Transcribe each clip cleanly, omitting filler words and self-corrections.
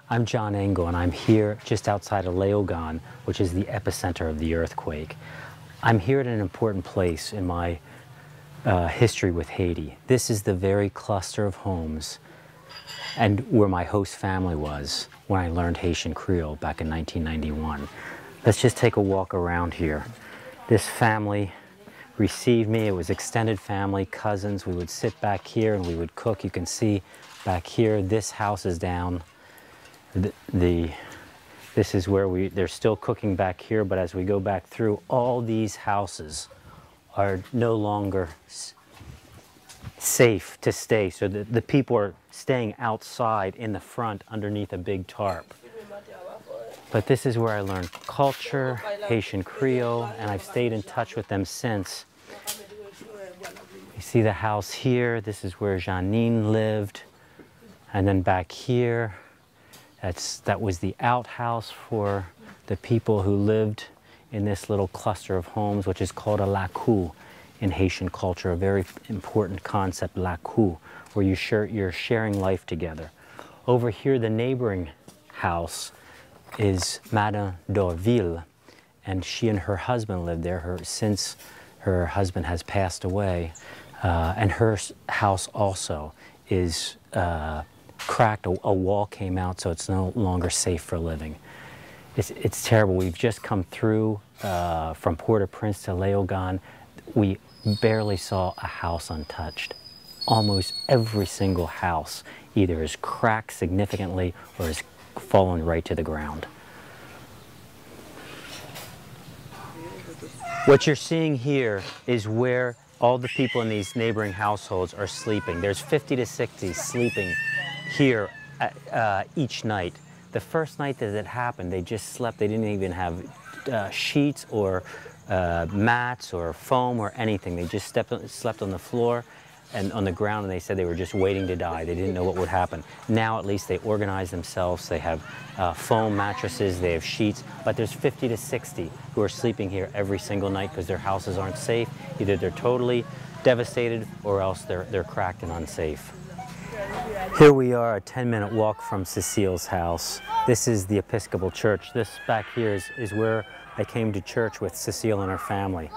I'm John Engel, and I'm here just outside of Léogâne, which is the epicenter of the earthquake. I'm here at an important place in my history with Haiti. This is the very cluster of homes and where my host family was when I learned Haitian Creole back in 1991. Let's just take a walk around here. This family received me. It was extended family, cousins. We would sit back here and we would cook. You can see back here, this house is down. This is where they're still cooking back here, but as we go back through, all these houses are no longer safe to stay. So the people are staying outside in the front underneath a big tarp. But this is where I learned culture, Haitian Creole, and I've stayed in touch with them since. You see the house here, this is where Janine lived. And then back here, that was the outhouse for the people who lived in this little cluster of homes, which is called a lacou in Haitian culture, a very important concept, lacou, where you're sharing life together. Over here, the neighboring house is Madame d'Orville, and she and her husband lived there since her husband has passed away, and her house also is cracked. A wall came out, so it's no longer safe for living. It's terrible. We've just come through from Port-au-Prince to Léogâne. We barely saw a house untouched. Almost every single house either is cracked significantly or is fallen right to the ground. What you're seeing here is where all the people in these neighboring households are sleeping. There's 50 to 60 sleeping here each night. The first night that it happened, they just slept. They didn't even have sheets or mats or foam or anything. They just slept on the floor and on the ground, and they said they were just waiting to die. They didn't know what would happen. Now at least they organize themselves. They have foam mattresses, they have sheets, but there's 50 to 60 who are sleeping here every single night because their houses aren't safe. Either they're totally devastated or else they're cracked and unsafe. Here we are, a 10-minute walk from Cecile's house. This is the Episcopal Church. This back here is where I came to church with Cecile and her family.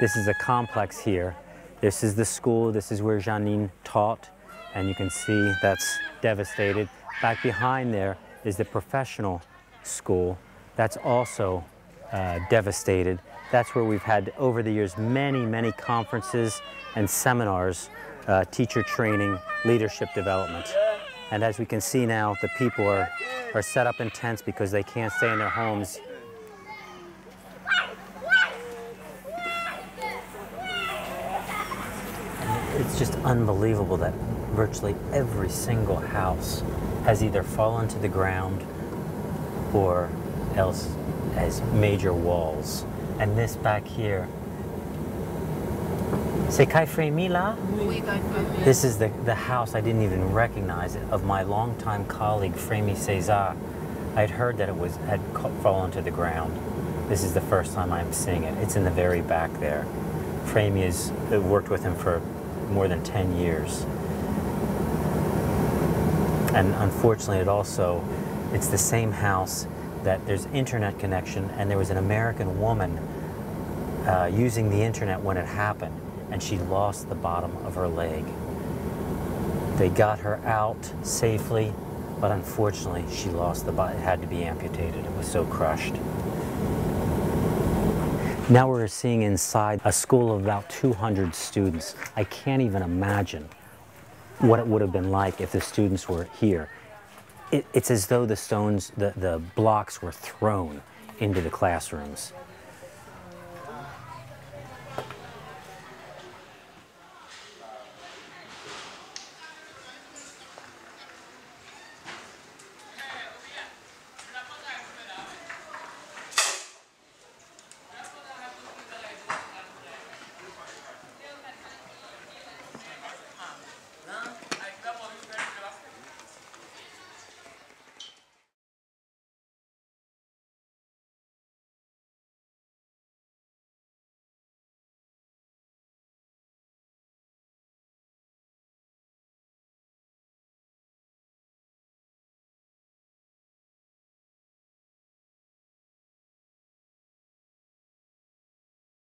This is a complex here. This is the school. This is where Janine taught, and you can see that's devastated. Back behind there is the professional school. That's also devastated. That's where we've had, over the years, many, many conferences and seminars, teacher training, leadership development. And as we can see now, the people are set up in tents because they can't stay in their homes. It's just unbelievable that virtually every single house has either fallen to the ground or else has major walls. And this back here, c'est Kai Frémy là? This is the house I didn't even recognize it, of my longtime colleague Frémy César. I'd heard that it had fallen to the ground. This is the first time I'm seeing it. It's in the very back there. Frémy has worked with him for more than 10 years. And unfortunately it's the same house that there's internet connection, and there was an American woman using the internet when it happened, and she lost the bottom of her leg. They got her out safely, but unfortunately she lost the body. It had to be amputated. It was so crushed. Now we're seeing inside a school of about 200 students. I can't even imagine what it would have been like if the students were here. It's as though the blocks were thrown into the classrooms.